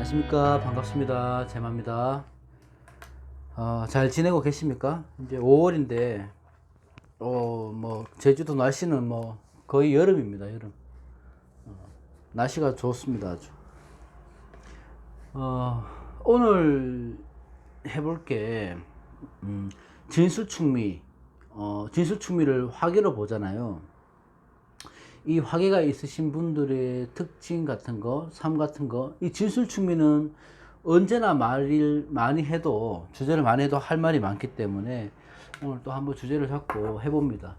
안녕하십니까. 반갑습니다. 제마입니다. 잘 지내고 계십니까? 이제 5월인데, 제주도 날씨는 거의 여름입니다. 여름. 날씨가 좋습니다. 아주. 오늘 해볼 게, 진술충미. 진술충미를 화계로 보잖아요. 이 화계가 있으신 분들의 특징 같은 거, 삶 같은 거, 이 진술충미는 언제나 말을 많이 해도, 주제를 많이 해도 할 말이 많기 때문에 오늘 또 한번 주제를 잡고 해봅니다.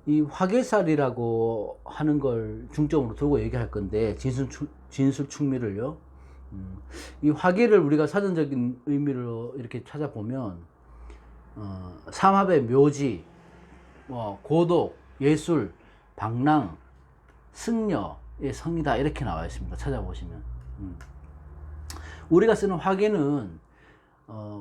이 화계살이라고 하는 걸 중점으로 두고 얘기할 건데, 진술충미를요. 이 화계를 우리가 사전적인 의미로 이렇게 찾아보면, 삼합의 묘지, 고독, 예술, 방랑, 승려의 성이다 이렇게 나와 있습니다. 찾아보시면 우리가 쓰는 화계는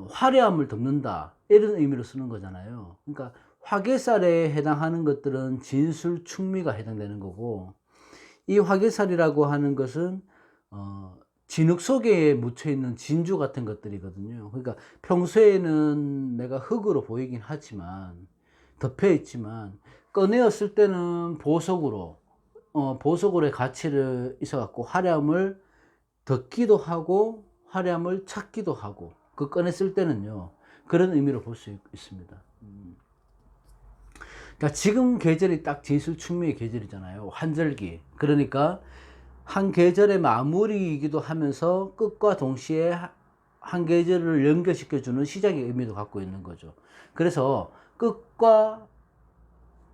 화려함을 덮는다 이런 의미로 쓰는 거잖아요. 그러니까 화계살에 해당하는 것들은 진술충미가 해당되는 거고, 이 화계살이라고 하는 것은 진흙 속에 묻혀 있는 진주 같은 것들이거든요. 그러니까 평소에는 내가 흙으로 보이긴 하지만, 덮여 있지만, 꺼내었을 때는 보석으로의 가치를 있어갖고 화려함을 덮기도 하고 화려함을 찾기도 하고, 그 꺼냈을 때는요 그런 의미로 볼 수 있습니다. 그러니까 지금 계절이 딱 진술충미의 계절이잖아요. 환절기. 그러니까 한 계절의 마무리이기도 하면서 끝과 동시에 한 계절을 연결시켜주는 시작의 의미도 갖고 있는 거죠. 그래서 끝과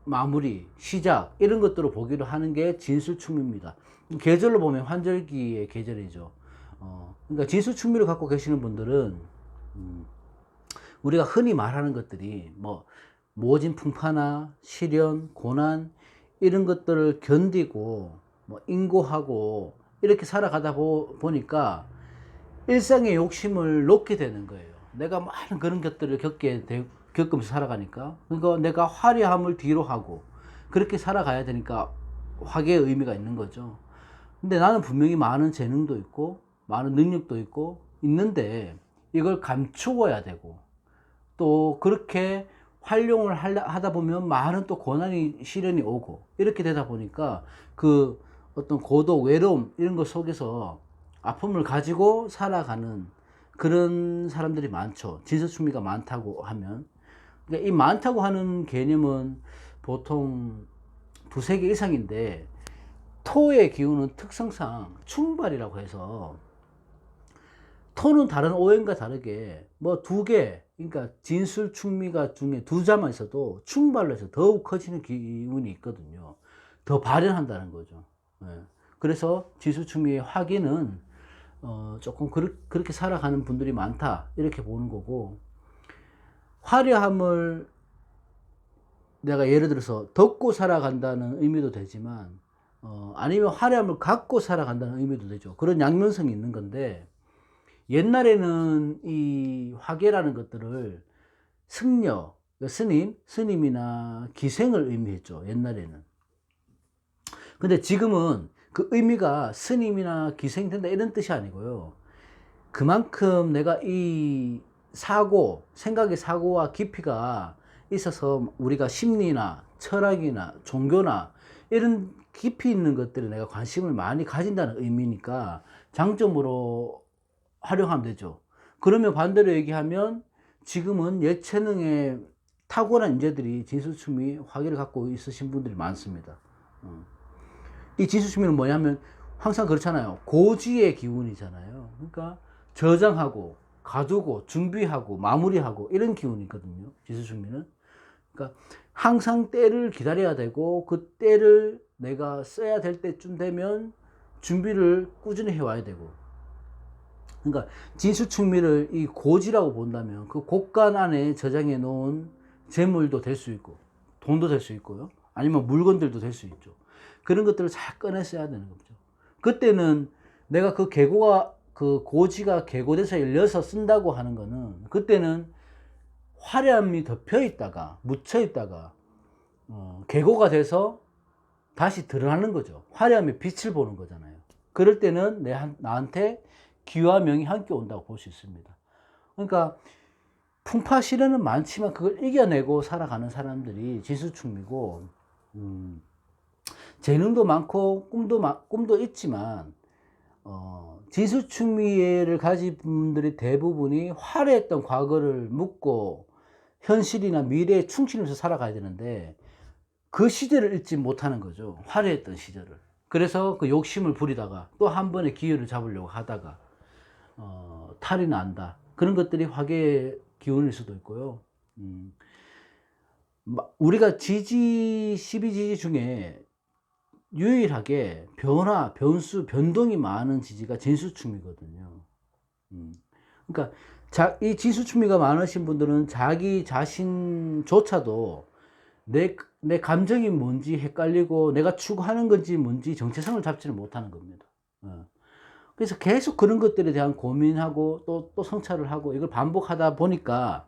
마무리, 시작 이런 것들을 보기로 하는 게 진술충미입니다. 계절로 보면 환절기의 계절이죠. 그러니까 진술충미를 갖고 계시는 분들은 우리가 흔히 말하는 것들이 모진 풍파나 시련, 고난 이런 것들을 견디고 인고하고 이렇게 살아가다 보니까 일상의 욕심을 놓게 되는 거예요. 내가 많은 그런 것들을 겪으면서 살아가니까. 그러니까 내가 화려함을 뒤로 하고 그렇게 살아가야 되니까 화계의 의미가 있는 거죠. 근데 나는 분명히 많은 재능도 있고 많은 능력도 있고 있는데 이걸 감추어야 되고, 또 그렇게 활용을 하다 보면 많은 또 고난이 시련이 오고 이렇게 되다 보니까 그 어떤 고독, 외로움 이런 것 속에서 아픔을 가지고 살아가는 그런 사람들이 많죠. 진술충미가 많다고 하면. 그러니까 이 많다고 하는 개념은 보통 두세 개 이상인데, 토의 기운은 특성상 충발이라고 해서, 토는 다른 오행과 다르게 두 개, 그러니까 진술충미가 중에 두 자만 있어도 충발로 해서 더욱 커지는 기운이 있거든요. 더 발현한다는 거죠. 예. 그래서 진술충미의 화기는 조금 그렇게 살아가는 분들이 많다 이렇게 보는 거고, 화려함을 내가 예를 들어서 덮고 살아간다는 의미도 되지만, 아니면 화려함을 갖고 살아간다는 의미도 되죠. 그런 양면성이 있는 건데, 옛날에는 이 화계라는 것들을 승려, 스님이나 기생을 의미했죠. 옛날에는. 근데 지금은 그 의미가 스님이나 기생 된다 이런 뜻이 아니고요. 그만큼 내가 이 생각의 사고와 깊이가 있어서 우리가 심리나 철학이나 종교나 이런 깊이 있는 것들에 내가 관심을 많이 가진다는 의미니까 장점으로 활용하면 되죠. 그러면 반대로 얘기하면 지금은 예체능에 탁월한 인재들이 진술충미 화기를 갖고 있으신 분들이 많습니다. 이 진술충미는 뭐냐면 항상 그렇잖아요. 고지의 기운이잖아요. 그러니까 저장하고 가두고 준비하고 마무리하고 이런 기운이거든요. 진술충미는. 그러니까 항상 때를 기다려야 되고, 그 때를 내가 써야 될 때쯤 되면 준비를 꾸준히 해와야 되고. 그러니까 진술충미를 이 고지라고 본다면 그 곳간 안에 저장해 놓은 재물도 될 수 있고 돈도 될 수 있고요. 아니면 물건들도 될 수 있죠. 그런 것들을 잘 꺼내 써야 되는 거죠. 그때는 내가 그 고지가 개고돼서 열려서 쓴다고 하는 거는, 그때는 화려함이 덮여 있다가 묻혀 있다가 개고가 돼서 다시 드러나는 거죠. 화려함의 빛을 보는 거잖아요. 그럴 때는 나한테 기와 명이 함께 온다고 볼 수 있습니다. 그러니까 풍파 시련은 많지만 그걸 이겨내고 살아가는 사람들이 지수충이고, 재능도 많고 꿈도 있지만 지수충미를 가진 분들이 대부분이 화려했던 과거를 묻고 현실이나 미래에 충실해서 살아가야 되는데 그 시절을 잊지 못하는 거죠. 화려했던 시절을. 그래서 그 욕심을 부리다가 또 한 번의 기회를 잡으려고 하다가 탈이 난다. 그런 것들이 화계의 기운일 수도 있고요. 우리가 지지, 12지지 중에 유일하게 변화, 변수, 변동이 많은 지지가 진수충이거든요. 그러니까 이 진수충이가 많으신 분들은 자기 자신조차도 내 감정이 뭔지 헷갈리고 내가 추구하는 건지 뭔지 정체성을 잡지를 못하는 겁니다. 그래서 계속 그런 것들에 대한 고민하고 또 성찰을 하고 이걸 반복하다 보니까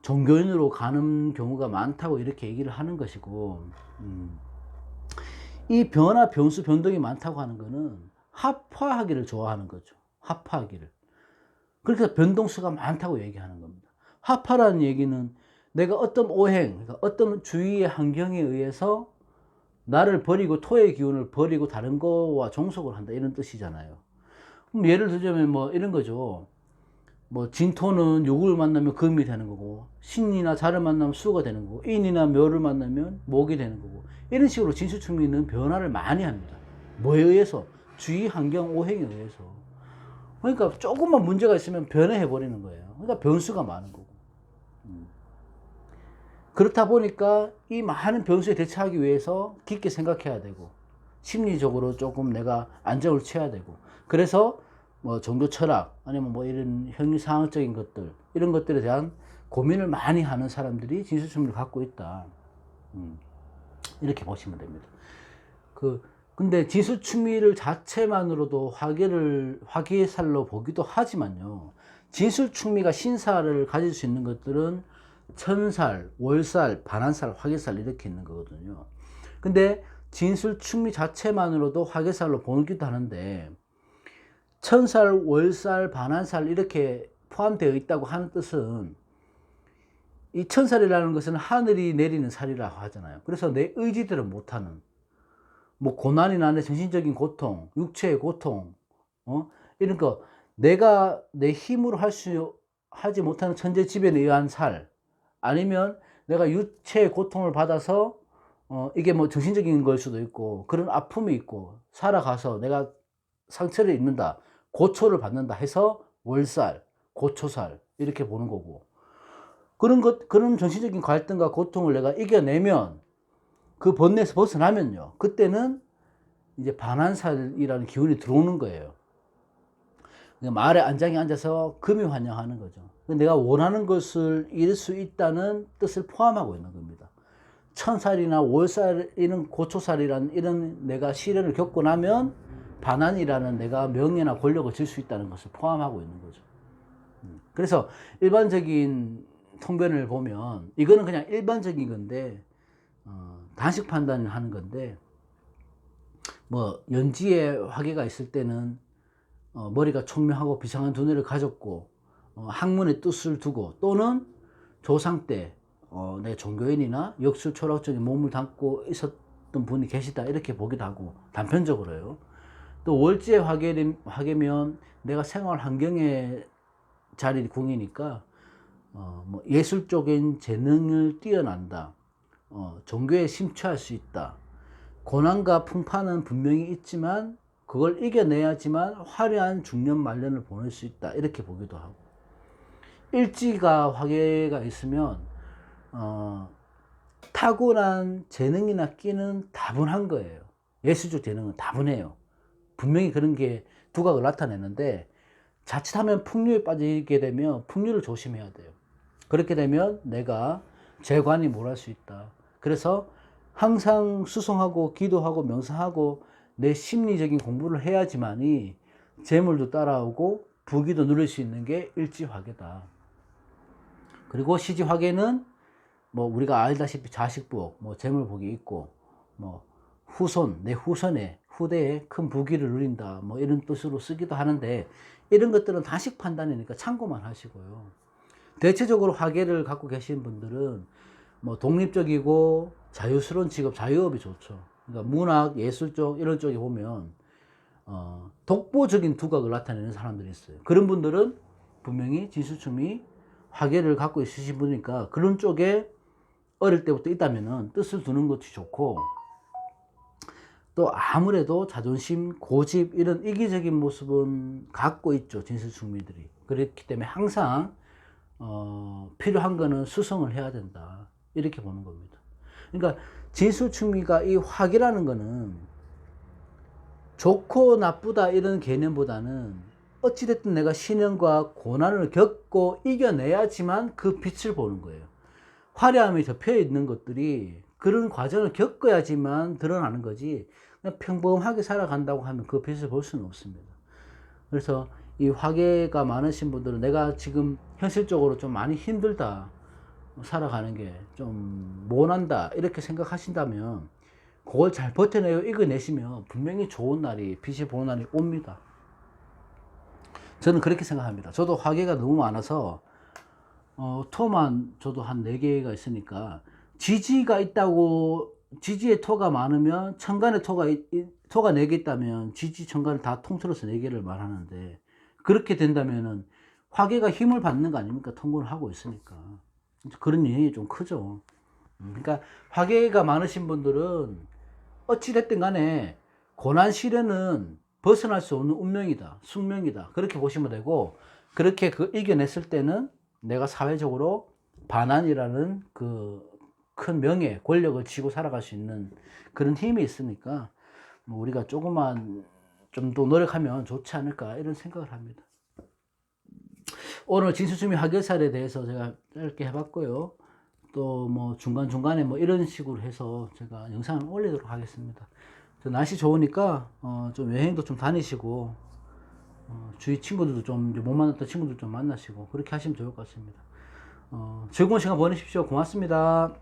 종교인으로 가는 경우가 많다고 이렇게 얘기를 하는 것이고, 이 변화, 변수, 변동이 많다고 하는 거는 합화하기를 좋아하는 거죠. 합화하기를. 그래서 변동수가 많다고 얘기하는 겁니다. 합화라는 얘기는 내가 어떤 오행, 그러니까 어떤 주위의 환경에 의해서 나를 버리고 토의 기운을 버리고 다른 거와 종속을 한다 이런 뜻이잖아요. 그럼 예를 들자면 뭐 이런 거죠. 뭐 진토는 욕을 만나면 금이 되는 거고, 신이나 자를 만나면 수가 되는 거고, 인이나 묘를 만나면 목이 되는 거고, 이런 식으로 진수충리는 변화를 많이 합니다. 뭐에 의해서? 주위 환경 오행에 의해서. 그러니까 조금만 문제가 있으면 변해해 버리는 거예요. 그러니까 변수가 많은 거고. 그렇다 보니까 이 많은 변수에 대처하기 위해서 깊게 생각해야 되고, 심리적으로 조금 내가 안정을 취해야 되고, 그래서 뭐 종교 철학 아니면 뭐 이런 형이상학적인 것들, 이런 것들에 대한 고민을 많이 하는 사람들이 진수충리를 갖고 있다. 이렇게 보시면 됩니다. 근데 진수충리를 자체만으로도 화기의 살로 보기도 하지만요, 진수충리가 신사를 가질 수 있는 것들은 천살, 월살, 반환살, 화개살 이렇게 있는 거거든요. 근데 진술충리 자체만으로도 화개살로 보기도 하는데, 천살, 월살, 반환살 이렇게 포함되어 있다고 하는 뜻은, 이 천살이라는 것은 하늘이 내리는 살이라고 하잖아요. 그래서 내 의지대로 못하는, 뭐 고난이나 내 정신적인 고통, 육체의 고통, 이런 거 내가 내 힘으로 하지 못하는 천재지변에 의한 살, 아니면 내가 육체의 고통을 받아서 이게 뭐 정신적인 걸 수도 있고, 그런 아픔이 있고 살아가서 내가 상처를 입는다, 고초를 받는다 해서 월살, 고초살 이렇게 보는 거고, 그런 정신적인 갈등과 고통을 내가 이겨내면, 그 번뇌에서 벗어나면요, 그때는 이제 반환살이라는 기운이 들어오는 거예요. 말에 안장에 앉아서 금이 환영하는 거죠. 내가 원하는 것을 이룰 수 있다는 뜻을 포함하고 있는 겁니다. 천살이나 월살, 이런 고초살이라는 이런 내가 시련을 겪고 나면 반환이라는 내가 명예나 권력을 질 수 있다는 것을 포함하고 있는 거죠. 그래서 일반적인 통변을 보면, 이거는 그냥 일반적인 건데, 단식 판단을 하는 건데, 뭐 연지에 화계가 있을 때는 머리가 총명하고 비상한 두뇌를 가졌고, 학문의 뜻을 두고, 또는 조상 때 내 종교인이나 역술 철학적인 몸을 담고 있었던 분이 계시다 이렇게 보기도 하고, 단편적으로요. 또 월지의 화계면 내가 생활 환경의 자리 궁이니까 뭐 예술적인 재능을 뛰어난다, 종교에 심취할 수 있다, 고난과 풍파는 분명히 있지만 그걸 이겨내야지만 화려한 중년 말년을 보낼 수 있다 이렇게 보기도 하고, 일지가 화계가 있으면 타고난 재능이나 끼는 다분한 거예요. 예술적 재능은 다분해요. 분명히 그런 게 두각을 나타내는데, 자칫하면 풍류에 빠지게 되면 풍류를 조심해야 돼요. 그렇게 되면 내가 재관이 몰할 수 있다. 그래서 항상 수송하고 기도하고 명상하고 내 심리적인 공부를 해야지만이 재물도 따라오고 부귀도 누릴 수 있는 게 일지화계다. 그리고 시지화계는 뭐 우리가 알다시피 자식복, 뭐 재물복이 있고, 뭐 후손, 내 후손에 후대에 큰 부귀를 누린다, 뭐 이런 뜻으로 쓰기도 하는데, 이런 것들은 단식 판단이니까 참고만 하시고요. 대체적으로 화계를 갖고 계신 분들은 뭐 독립적이고 자유스러운 직업, 자유업이 좋죠. 그러니까 문학, 예술 쪽 이런 쪽에 보면 독보적인 두각을 나타내는 사람들이 있어요. 그런 분들은 분명히 진수충이 화계를 갖고 있으신 분이니까 그런 쪽에 어릴 때부터 있다면은 뜻을 두는 것이 좋고, 또 아무래도 자존심, 고집 이런 이기적인 모습은 갖고 있죠, 진수충미들이. 그렇기 때문에 항상 필요한 거는 수성을 해야 된다, 이렇게 보는 겁니다. 그러니까 진수충미가 이 화기라는 거는 좋고 나쁘다 이런 개념보다는 어찌됐든 내가 시련과 고난을 겪고 이겨내야지만 그 빛을 보는 거예요. 화려함이 접혀 있는 것들이 그런 과정을 겪어야지만 드러나는 거지, 그냥 평범하게 살아간다고 하면 그 빛을 볼 수는 없습니다. 그래서 이 화계가 많으신 분들은 내가 지금 현실적으로 좀 많이 힘들다, 살아가는 게 좀 모난다 이렇게 생각하신다면 그걸 잘 버텨내요, 이겨내시면 분명히 좋은 날이, 빛이 보는 날이 옵니다. 저는 그렇게 생각합니다. 저도 화계가 너무 많아서 토만 저도 한 4개가 있으니까, 지지가 있다고, 지지에 토가 많으면 천간에 토가 4개 있다면 지지 천간을 다 통틀어서 4개를 말하는데, 그렇게 된다면은 화계가 힘을 받는 거 아닙니까? 통근을 하고 있으니까. 그런 영향이 좀 크죠. 그러니까 화계가 많으신 분들은 어찌됐든 간에 고난 시련은 벗어날 수 없는 운명이다, 숙명이다, 그렇게 보시면 되고, 그렇게 이겨냈을 때는 내가 사회적으로 반환이라는 그 큰 명예, 권력을 쥐고 살아갈 수 있는 그런 힘이 있으니까, 뭐 우리가 조금만 좀 더 노력하면 좋지 않을까, 이런 생각을 합니다. 오늘 진수충미 화계살에 대해서 제가 짧게 해봤고요. 또 뭐 중간중간에 뭐 이런 식으로 해서 제가 영상을 올리도록 하겠습니다. 날씨 좋으니까 좀 여행도 좀 다니시고, 주위 친구들도 좀, 못 만났던 친구들 좀 만나시고, 그렇게 하시면 좋을 것 같습니다. 즐거운 시간 보내십시오. 고맙습니다.